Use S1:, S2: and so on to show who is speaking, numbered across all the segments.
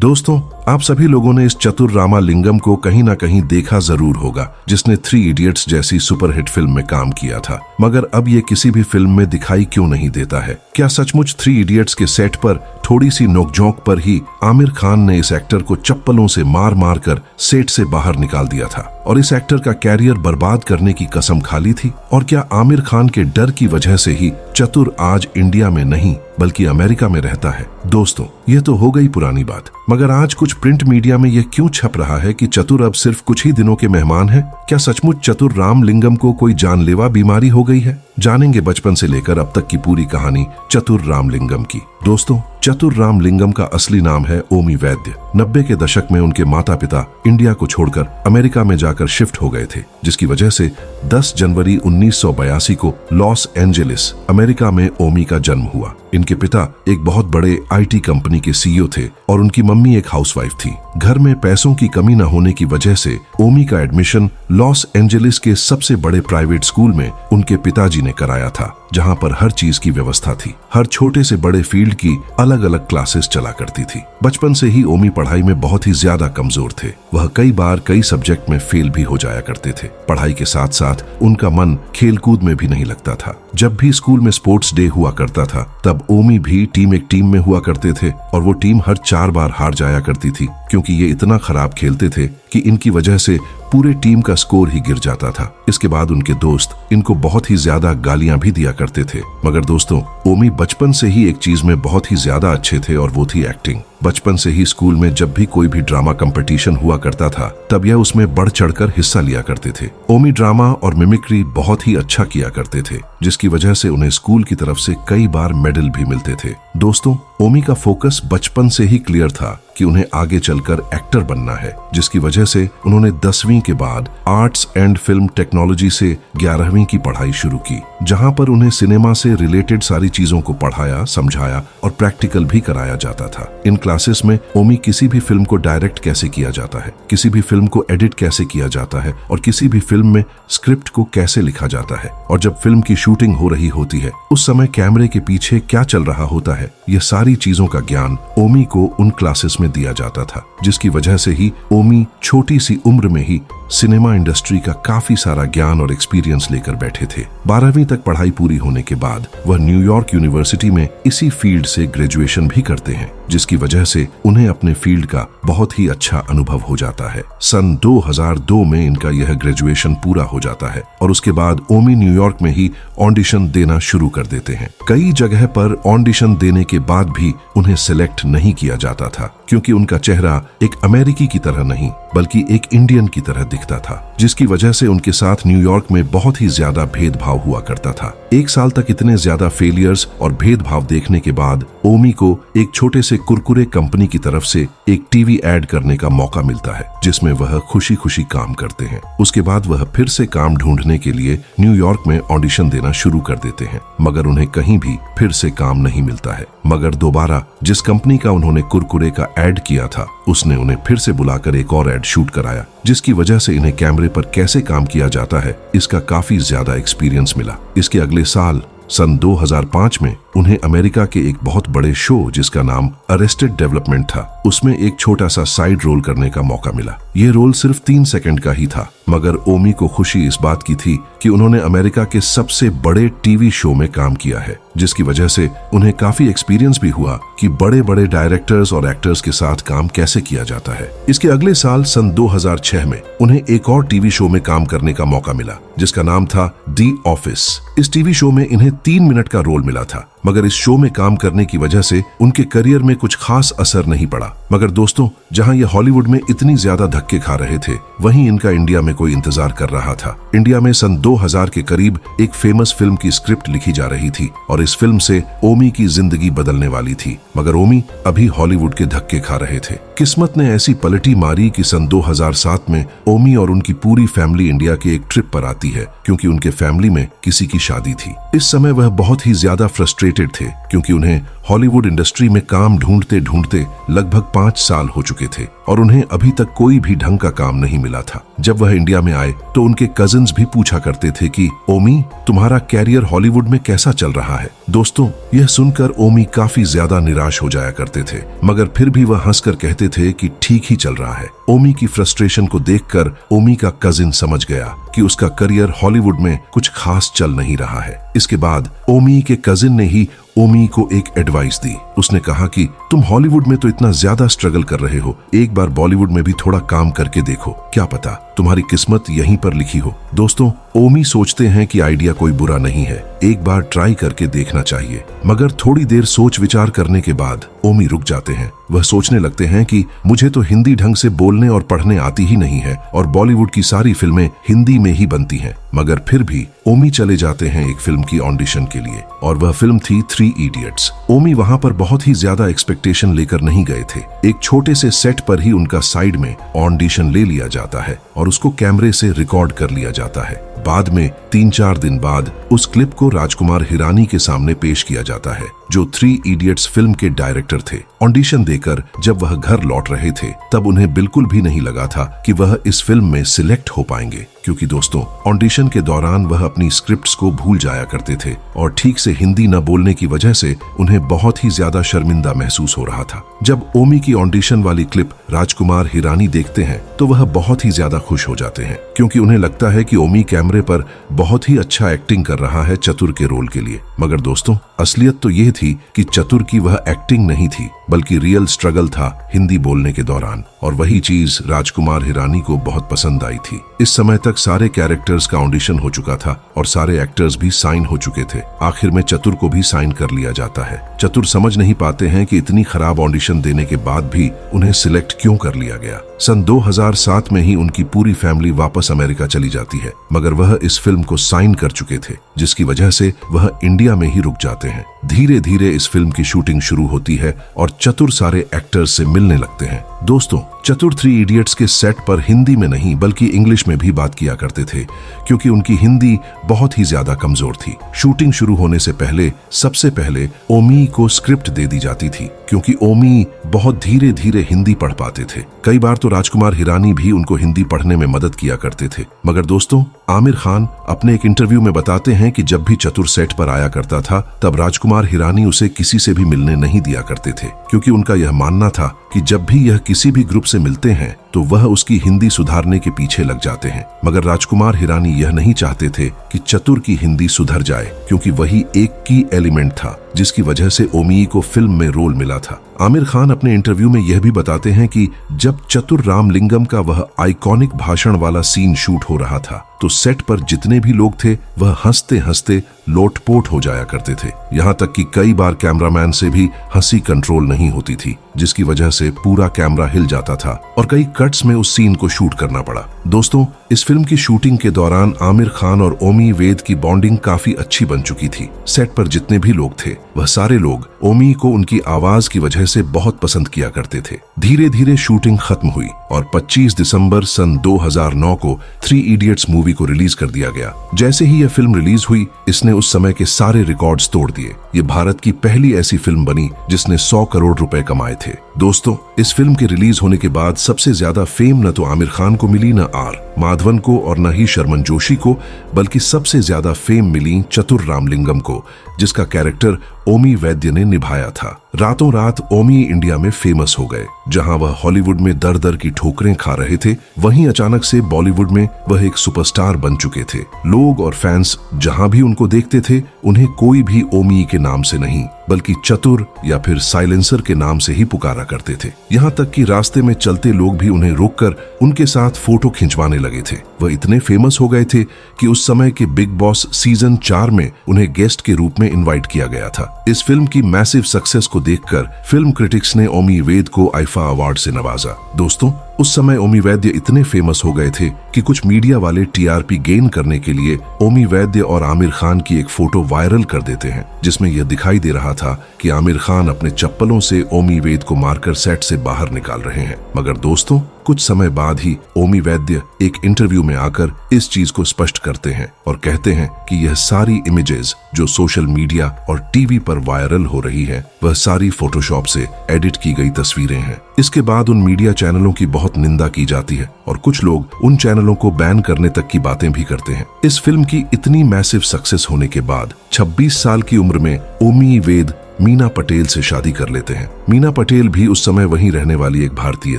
S1: दोस्तों, आप सभी लोगों ने इस चतुर रामालिंगम को कहीं ना कहीं देखा जरूर होगा, जिसने थ्री इडियट्स जैसी सुपरहिट फिल्म में काम किया था। मगर अब ये किसी भी फिल्म में दिखाई क्यों नहीं देता है? क्या सचमुच थ्री इडियट्स के सेट पर थोड़ी सी नोकझोंक पर ही आमिर खान ने इस एक्टर को चप्पलों से मार मार कर सेट से बाहर निकाल दिया था और इस एक्टर का कैरियर बर्बाद करने की कसम खा ली थी? और क्या आमिर खान के डर की वजह से ही चतुर आज इंडिया में नहीं बल्कि अमेरिका में रहता है? दोस्तों, ये तो हो गई पुरानी बात, मगर आज कुछ प्रिंट मीडिया में यह क्यों छप रहा है कि चतुर अब सिर्फ कुछ ही दिनों के मेहमान हैं? क्या सचमुच चतुर रामलिंगम को कोई जानलेवा बीमारी हो गई है? जानेंगे बचपन से लेकर अब तक की पूरी कहानी चतुर रामलिंगम की। दोस्तों, चतुर रामलिंगम का असली नाम है ओमी वैद्य। 90 के दशक में उनके माता पिता इंडिया को छोड़कर अमेरिका में जाकर शिफ्ट हो गए थे, जिसकी वजह से 10 जनवरी 1982 को लॉस एंजेलिस अमेरिका में ओमी का जन्म हुआ। इनके पिता एक बहुत बड़े आईटी कंपनी के सीईओ थे और उनकी मम्मी एक हाउसवाइफ थी। घर में पैसों की कमी न होने की वजह से ओमी का एडमिशन लॉस एंजेलिस के सबसे बड़े प्राइवेट स्कूल में उनके पिताजी ने कराया था, जहां पर हर चीज की व्यवस्था थी। हर छोटे से बड़े फील्ड की अलग अलग क्लासेस चला करती थी। बचपन से ही ओमी पढ़ाई में बहुत ही ज्यादा कमजोर थे। वह कई बार कई सब्जेक्ट में फेल भी हो जाया करते थे। पढ़ाई के साथ साथ उनका मन खेलकूद में भी नहीं लगता था। जब भी स्कूल में स्पोर्ट्स डे हुआ करता था, तब ओमी भी एक टीम में हुआ करते थे और वो टीम हर 4 बार हार जाया करती थी, क्योंकि ये इतना खराब खेलते थे कि इनकी वजह से पूरे टीम का स्कोर ही गिर जाता था। इसके बाद उनके दोस्त इनको बहुत ही ज्यादा गालियां भी दिया करते थे। मगर दोस्तों, ओमी बचपन से ही एक चीज में बहुत ही ज्यादा अच्छे थे और वो थी एक्टिंग। बचपन से ही स्कूल में जब भी कोई भी ड्रामा कंपटीशन हुआ करता था, तब यह उसमें बढ़ चढ़कर हिस्सा लिया करते थे। ओमी ड्रामा और मिमिक्री बहुत ही अच्छा किया करते थे, जिसकी वजह से उन्हें स्कूल की तरफ से कई बार मेडल भी मिलते थे। दोस्तों, ओमी का फोकस बचपन से ही क्लियर था कि उन्हें आगे चलकर एक्टर बनना है, जिसकी वजह से उन्होंने 10वीं के बाद आर्ट्स एंड फिल्म टेक्नोलॉजी से 11वीं की पढ़ाई शुरू की, जहां पर उन्हें सिनेमा से रिलेटेड सारी चीजों को पढ़ाया, समझाया और प्रैक्टिकल भी कराया जाता था। इन क्लासेस में ओमी किसी भी फिल्म को डायरेक्ट कैसे किया जाता है, किसी भी फिल्म को एडिट कैसे किया जाता है और किसी भी फिल्म में स्क्रिप्ट को कैसे लिखा जाता है, और जब फिल्म की शूटिंग हो रही होती है उस समय कैमरे के पीछे क्या चल रहा होता है, ये सारी चीजों का ज्ञान ओमी को उन क्लासेस में दिया जाता था, जिसकी वजह से ही ओमी छोटी सी उम्र में ही सिनेमा इंडस्ट्री का काफी सारा ज्ञान और एक्सपीरियंस लेकर बैठे थे। 12वीं तक पढ़ाई पूरी होने के बाद वह न्यूयॉर्क यूनिवर्सिटी में इसी फील्ड से ग्रेजुएशन भी करते हैं, जिसकी वजह से उन्हें अपने फील्ड का बहुत ही अच्छा अनुभव हो जाता है। सन 2002 में इनका यह ग्रेजुएशन पूरा हो जाता है और उसके बाद ओमी न्यूयॉर्क में ही ऑडिशन देना शुरू कर देते हैं। कई जगह पर ऑडिशन देने के बाद भी उन्हें सिलेक्ट नहीं किया जाता था, क्योंकि उनका चेहरा एक अमेरिकी की तरह नहीं बल्कि एक इंडियन की तरह दिखता था, जिसकी वजह से उनके साथ न्यूयॉर्क में बहुत ही ज्यादा भेदभाव हुआ करता था। 1 साल तक इतने ज्यादा फेलियर्स और भेदभाव देखने के बाद ओमी को एक छोटे से कुरकुरे कंपनी की तरफ से एक टीवी एड करने का मौका मिलता है, जिसमें वह खुशी खुशी काम करते हैं। उसके बाद वह फिर से काम ढूंढने के लिए न्यूयॉर्क में ऑडिशन देना शुरू कर देते हैं, मगर उन्हें कहीं भी फिर से काम नहीं मिलता है। मगर दोबारा जिस कंपनी का उन्होंने कुरकुरे का एड किया था, उसने उन्हें फिर से बुलाकर एक और एड शूट कराया, जिसकी वजह से इन्हें कैमरे पर कैसे काम किया जाता है इसका काफी ज्यादा एक्सपीरियंस मिला। इसके अगले साल सन 2005 में उन्हें अमेरिका के एक बहुत बड़े शो जिसका नाम अरेस्टेड डेवलपमेंट था, उसमें एक छोटा सा साइड रोल करने का मौका मिला। ये रोल सिर्फ 3 सेकंड का ही था, मगर ओमी को खुशी इस बात की थी कि उन्होंने अमेरिका के सबसे बड़े टीवी शो में काम किया है, जिसकी वजह से उन्हें काफी एक्सपीरियंस भी हुआ कि बड़े बड़े डायरेक्टर्स और एक्टर्स के साथ काम कैसे किया जाता है। इसके अगले साल सन 2006 में उन्हें एक और टीवी शो में काम करने का मौका मिला, जिसका नाम था दी ऑफिस। इस टीवी शो में इन्हें 3 मिनट का रोल मिला था, मगर इस शो में काम करने की वजह से उनके करियर में कुछ खास असर नहीं पड़ा। मगर दोस्तों, जहां ये हॉलीवुड में इतनी ज्यादा धक्के खा रहे थे, वहीं इनका इंडिया में कोई इंतजार कर रहा था। इंडिया में सन 2000 के करीब एक फेमस फिल्म की स्क्रिप्ट लिखी जा रही थी और इस फिल्म से ओमी की जिंदगी बदलने वाली थी, मगर ओमी अभी हॉलीवुड के धक्के खा रहे थे। किस्मत ने ऐसी पलटी मारी कि सन 2007 में ओमी और उनकी पूरी फैमिली इंडिया के एक ट्रिप पर आती है, क्योंकि उनके फैमिली में किसी की शादी थी। इस समय वह बहुत ही ज्यादा फ्रस्ट्रेटेड थे, क्योंकि उन्हें हॉलीवुड इंडस्ट्री में काम ढूंढते ढूंढते लगभग 5 साल हो चुके थे और उन्हें अभी तक कोई भी ढंग का काम नहीं मिला था, जब वह इंडिया में आए तो उनके कजिन्स भी पूछा करते थे कि ओमी, तुम्हारा कैरियर हॉलीवुड में कैसा चल रहा है। दोस्तों, यह सुनकर ओमी काफी ज्यादा निराश हो जाया करते थे, मगर फिर भी वह हंसकर कहते थे कि ठीक ही चल रहा है। ओमी की फ्रस्ट्रेशन को देखकर ओमी का कजिन समझ गया कि उसका करियर हॉलीवुड में कुछ खास चल नहीं रहा है। इसके बाद ओमी के कजिन ने ही ओमी को एक एडवाइस दी। उसने कहा कि तुम हॉलीवुड में तो इतना ज्यादा स्ट्रगल कर रहे हो, एक बार बॉलीवुड में भी थोड़ा काम करके देखो, क्या पता तुम्हारी किस्मत यहीं पर लिखी हो। दोस्तों, ओमी सोचते हैं कि आइडिया कोई बुरा नहीं है, एक बार ट्राई करके देखना चाहिए। मगर थोड़ी देर सोच विचार करने के बाद ओमी रुक जाते हैं। वह सोचने लगते हैं कि मुझे तो हिंदी ढंग से बोलने और पढ़ने आती ही नहीं है और बॉलीवुड की सारी फिल्में हिंदी में ही बनती हैं। मगर फिर भी ओमी चले जाते हैं एक फिल्म की ऑडिशन के लिए और वह फिल्म थी 3 इडियट्स। ओमी वहां पर बहुत ही ज्यादा एक्सपेक्टेशन लेकर नहीं गए थे। एक छोटे से सेट पर ही उनका साइड में ऑडिशन ले लिया जाता है और उसको कैमरे से रिकॉर्ड कर लिया जाता है। बाद में 3-4 दिन बाद उस क्लिप को राजकुमार हिरानी के सामने पेश किया जाता है, जो 3 इडियट्स फिल्म के डायरेक्टर थे। ऑडिशन देकर जब वह घर लौट रहे थे तब उन्हें बिल्कुल भी नहीं लगा था कि वह इस फिल्म में सिलेक्ट हो पाएंगे, क्योंकि दोस्तों, ऑडिशन के दौरान वह अपनी स्क्रिप्ट्स को भूल जाया करते थे और ठीक से हिंदी न बोलने की वजह से उन्हें बहुत ही ज्यादा शर्मिंदा महसूस हो रहा था। जब ओमी की ऑडिशन वाली क्लिप राजकुमार हिरानी देखते हैं तो वह बहुत ही ज्यादा खुश हो जाते हैं, क्योंकि उन्हें लगता है कि ओमी कैमरे पर बहुत ही अच्छा एक्टिंग कर रहा है चतुर के रोल के लिए। मगर दोस्तों, असलियत तो यह थी कि चतुर की वह एक्टिंग नहीं थी, बल्कि रियल स्ट्रगल था हिंदी बोलने के दौरान, और वही चीज राजकुमार हिरानी को बहुत पसंद आई थी। इस समय तक सारे कैरेक्टर्स का ऑडिशन हो चुका था और सारे एक्टर्स भी साइन हो चुके थे। आखिर में चतुर को भी साइन कर लिया जाता है। चतुर समझ नहीं पाते हैं कि इतनी खराब ऑडिशन देने के बाद भी उन्हें सिलेक्ट क्यों कर लिया गया। सन 2007 में ही उनकी पूरी फैमिली वापस अमेरिका चली जाती है, मगर वह इस फिल्म को साइन कर चुके थे, जिसकी वजह से वह इंडिया में ही रुक जाते हैं। धीरे धीरे इस फिल्म की शूटिंग शुरू होती है और चतुर सारे एक्टर्स से मिलने लगते हैं। दोस्तों, चतुर 3 इडियट्स के सेट पर हिंदी में नहीं बल्कि इंग्लिश में भी बात किया करते थे, क्योंकि उनकी हिंदी बहुत ही ज्यादा कमजोर थी। शूटिंग शुरू होने से पहले सबसे पहले ओमी को स्क्रिप्ट दे दी जाती थी, क्योंकि ओमी बहुत धीरे धीरे हिंदी पढ़ पाते थे। कई बार तो राजकुमार हिरानी भी उनको हिंदी पढ़ने में मदद किया करते थे। मगर दोस्तों, आमिर खान अपने एक इंटरव्यू में बताते हैं कि जब भी चतुर सेट पर आया करता था तब राजकुमार हिरानी उसे किसी से भी मिलने नहीं दिया करते थे, क्योंकि उनका यह मानना था कि जब भी यह किसी भी ग्रुप से मिलते हैं तो वह उसकी हिंदी सुधारने के पीछे लग जाते हैं। मगर राजकुमार हिरानी यह नहीं चाहते थे कि चतुर की हिंदी सुधर जाए, क्योंकि वही एक की एलिमेंट था जिसकी वजह से ओमी को फिल्म में रोल मिला था। आमिर खान अपने इंटरव्यू में यह भी बताते हैं कि जब चतुर रामलिंगम का वह आइकॉनिक भाषण वाला सीन शूट हो रहा था तो सेट पर जितने भी लोग थे वह हंसते हंसते लोटपोट हो जाया करते थे। यहाँ तक कि कई बार कैमरामैन से भी हंसी कंट्रोल नहीं होती थी, जिसकी वजह से पूरा कैमरा हिल जाता था और कई कट्स में उस सीन को शूट करना पड़ा। दोस्तों, इस फिल्म की शूटिंग के दौरान आमिर खान और ओमी वेद की बॉन्डिंग काफी अच्छी बन चुकी थी। सेट पर जितने भी लोग थे वह सारे लोग ओमी को उनकी आवाज की वजह से बहुत पसंद किया करते थे। धीरे धीरे शूटिंग खत्म हुई और 25 दिसंबर सन 2009 को 3 इडियट्स मूवी को रिलीज कर दिया गया। जैसे ही यह फिल्म रिलीज हुई, इसने उस समय के सारे रिकॉर्ड्स तोड़ दिए। ये भारत की पहली ऐसी फिल्म बनी जिसने 100 करोड़ रुपए कमाए थे। दोस्तों, इस फिल्म के रिलीज होने के बाद सबसे ज्यादा फेम न तो आमिर खान को मिली, न आर माधवन को और न ही शर्मन जोशी को, बल्कि सबसे ज्यादा फेम मिली चतुर रामलिंगम को, जिसका कैरेक्टर ओमी वैद्य ने निभाया था। रातों रात ओमी इंडिया में फेमस हो गए। जहां वह हॉलीवुड में दर दर की ठोकरें खा रहे थे, वहीं अचानक से बॉलीवुड में वह एक सुपरस्टार बन चुके थे। लोग और फैंस जहां भी उनको देखते थे, उन्हें कोई भी ओमी के नाम से नहीं बल्कि चतुर या फिर साइलेंसर के नाम से ही पुकारा करते थे। यहाँ तक कि रास्ते में चलते लोग भी उन्हें रोककर उनके साथ फोटो खिंचवाने लगे थे। वह इतने फेमस हो गए थे कि उस समय के बिग बॉस सीजन 4 में उन्हें गेस्ट के रूप में इनवाइट किया गया था। इस फिल्म की मैसिव सक्सेस को देखकर फिल्म क्रिटिक्स ने ओमी वेद को आईफा अवार्ड से नवाजा। दोस्तों, उस समय ओमी वैद्य इतने फेमस हो गए थे कि कुछ मीडिया वाले टीआरपी गेन करने के लिए ओमी वैद्य और आमिर खान की एक फोटो वायरल कर देते हैं, जिसमें यह दिखाई दे रहा था कि आमिर खान अपने चप्पलों से ओमी वेद को मारकर सेट से बाहर निकाल रहे हैं। मगर दोस्तों, कुछ समय बाद ही ओमी वैद्य एक इंटरव्यू में आकर इस चीज को स्पष्ट करते हैं और कहते हैं कि यह सारी इमेजेस जो सोशल मीडिया और टीवी पर वायरल हो रही हैं, वह सारी फोटोशॉप से एडिट की गई तस्वीरें हैं। इसके बाद उन मीडिया चैनलों की बहुत बहुत निंदा की जाती है और कुछ लोग उन चैनलों को बैन करने तक की बातें भी करते हैं। इस फिल्म की इतनी मैसिव सक्सेस होने के बाद 26 साल की उम्र में ओमी वेद मीना पटेल से शादी कर लेते हैं। मीना पटेल भी उस समय वहीं रहने वाली एक भारतीय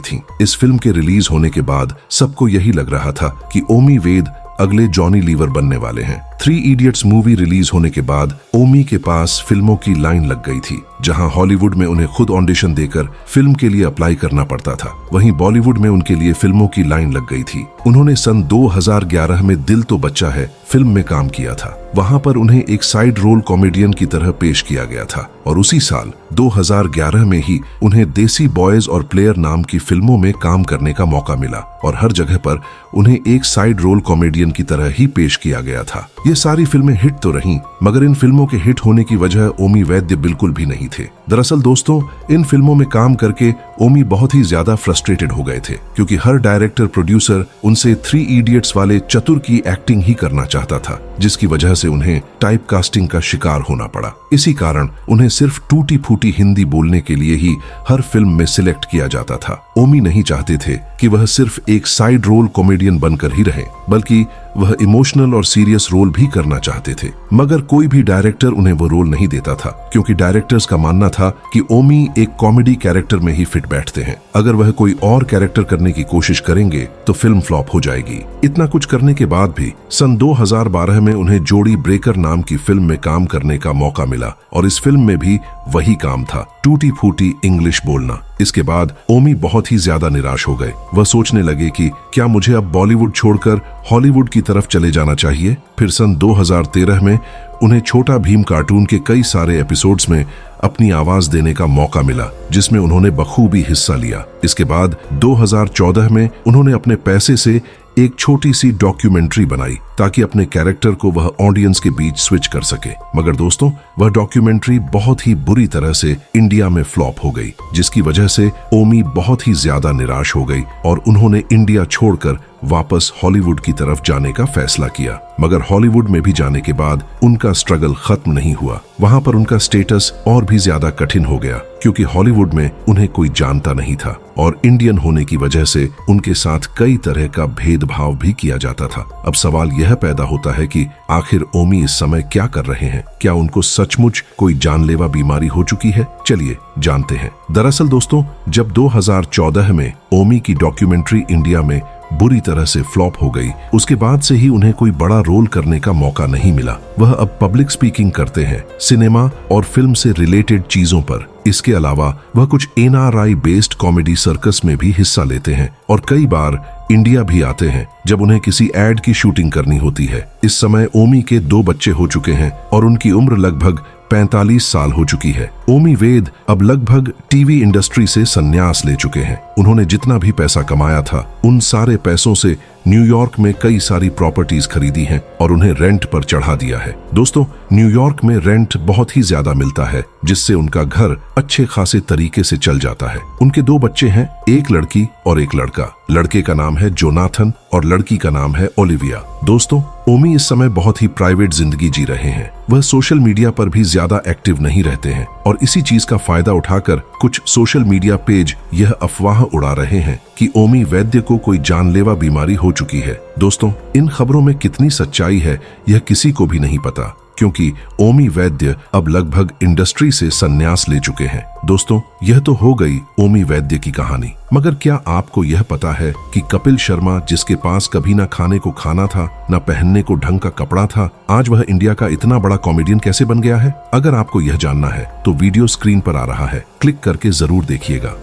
S1: थीं। इस फिल्म के रिलीज होने के बाद सबको यही लग रहा था कि ओमी वेद अगले जॉनी लीवर बनने वाले हैं। 3 इडियट्स मूवी रिलीज होने के बाद ओमी के पास फिल्मों की लाइन लग गई थी, जहां हॉलीवुड में उन्हें खुद ऑडिशन देकर फिल्म के लिए अप्लाई करना पड़ता था, वहीं बॉलीवुड में उनके लिए फिल्मों की लाइन लग गई थी। उन्होंने सन 2011 में दिल तो बच्चा है फिल्म में काम किया था। वहां पर उन्हें एक साइड रोल कॉमेडियन की तरह पेश किया गया था और उसी साल 2011 में ही उन्हें देसी बॉयज और प्लेयर नाम की फिल्मों में काम करने का मौका मिला और हर जगह पर उन्हें एक साइड रोल कॉमेडियन की तरह ही पेश किया गया था। ये सारी फिल्में हिट तो रहीं, मगर इन फिल्मों के हिट होने की वजह ओमी वैद्य बिल्कुल भी नहीं थे। दरअसल दोस्तों, इन फिल्मों में काम करके ओमी बहुत ही ज्यादा फ्रस्ट्रेटेड हो गए थे, क्योंकि हर डायरेक्टर प्रोड्यूसर उनसे 3 इडियट्स वाले चतुर की एक्टिंग ही करना चाहता था, जिसकी वजह से उन्हें टाइप कास्टिंग का शिकार होना पड़ा। इसी कारण उन्हें सिर्फ टूटी फूटी हिंदी बोलने के लिए ही हर फिल्म में सिलेक्ट किया जाता था। ओमी नहीं चाहते थे कि वह सिर्फ एक साइड रोल कॉमेडियन बनकर ही रहे, बल्कि वह इमोशनल और सीरियस रोल भी करना चाहते थे। मगर कोई भी डायरेक्टर उन्हें वो रोल नहीं देता था, क्योंकि डायरेक्टर्स का मानना था कि ओमी एक कॉमेडी कैरेक्टर में ही फिट बैठते हैं। अगर वह कोई और कैरेक्टर करने की कोशिश करेंगे तो फिल्म फ्लॉप हो जाएगी। इतना कुछ करने के बाद भी सन 2012 में उन्हें जोड़ी ब्रेकर नाम की फिल्म में काम करने का मौका मिला और इस फिल्म में भी वही काम था, टूटी फूटी इंग्लिश बोलना। इसके बाद ओमी बहुत ही ज्यादा निराश हो गए। वह सोचने लगे कि क्या मुझे अब बॉलीवुड छोड़कर हॉलीवुड की तरफ चले जाना चाहिए। फिर सन 2013 में उन्हें छोटा भीम कार्टून के कई सारे एपिसोड्स में अपनी आवाज देने का मौका मिला, जिसमें उन्होंने बखूबी हिस्सा लिया। इसके बाद 2014 में उन्होंने अपने पैसे से एक छोटी सी डॉक्यूमेंट्री बनाई ताकि अपने कैरेक्टर को वह ऑडियंस के बीच स्विच कर सके। मगर दोस्तों, वह डॉक्यूमेंट्री बहुत ही बुरी तरह से इंडिया में फ्लॉप हो गई, जिसकी वजह से ओमी बहुत ही ज्यादा निराश हो गई और उन्होंने इंडिया छोड़कर वापस हॉलीवुड की तरफ जाने का फैसला किया। मगर हॉलीवुड में भी जाने के बाद उनका स्ट्रगल खत्म नहीं हुआ। वहां पर उनका स्टेटस और भी ज्यादा कठिन हो गया, क्योंकि हॉलीवुड में उन्हें कोई जानता नहीं था और इंडियन होने की वजह से उनके साथ कई तरह का भेदभाव भी किया जाता था। अब सवाल यह पैदा होता है कि आखिर ओमी इस समय क्या कर रहे हैं? क्या उनको सचमुच कोई जानलेवा बीमारी हो चुकी है? चलिए जानते हैं। दरअसल दोस्तों, जब 2014 में ओमी की डॉक्यूमेंट्री इंडिया में बुरी तरह से फ्लॉप हो गई, उसके बाद से ही उन्हें कोई बड़ा रोल करने का मौका नहीं मिला। वह अब पब्लिक स्पीकिंग करते हैं, सिनेमा और फिल्म से रिलेटेड चीजों पर। इसके अलावा वह कुछ NRI बेस्ड कॉमेडी सर्कस में भी हिस्सा लेते हैं और कई बार इंडिया भी आते हैं जब उन्हें किसी एड की शूटिंग करनी होती है। इस समय ओमी के 2 बच्चे हो चुके हैं और उनकी उम्र लगभग 45 साल हो चुकी है। ओमी वेद अब लगभग टीवी इंडस्ट्री से संन्यास ले चुके हैं। उन्होंने जितना भी पैसा कमाया था, उन सारे पैसों से न्यूयॉर्क में कई सारी प्रॉपर्टीज खरीदी हैं और उन्हें रेंट पर चढ़ा दिया है। दोस्तों, न्यूयॉर्क में रेंट बहुत ही ज्यादा मिलता है, जिससे उनका घर अच्छे खासे तरीके से चल जाता है। उनके 2 बच्चे हैं, एक लड़की और एक लड़का। लड़के का नाम है जोनाथन और लड़की का नाम है ओलिविया। दोस्तों, ओमी इस समय बहुत ही प्राइवेट जिंदगी जी रहे हैं। वह सोशल मीडिया पर भी ज्यादा एक्टिव नहीं रहते हैं और इसी चीज का फायदा उठाकर कुछ सोशल मीडिया पेज यह अफवाह उड़ा रहे हैं कि ओमी वैद्य को कोई जानलेवा बीमारी हो चुकी है। दोस्तों, इन खबरों में कितनी सच्चाई है यह किसी को भी नहीं पता, क्योंकि ओमी वैद्य अब लगभग इंडस्ट्री से संन्यास ले चुके हैं। दोस्तों, यह तो हो गई ओमी वैद्य की कहानी। मगर क्या आपको यह पता है कि कपिल शर्मा, जिसके पास कभी ना खाने को खाना था, ना पहनने को ढंग का कपड़ा था, आज वह इंडिया का इतना बड़ा कॉमेडियन कैसे बन गया है? अगर आपको यह जानना है तो वीडियो स्क्रीन पर आ रहा है, क्लिक करके जरूर देखिएगा।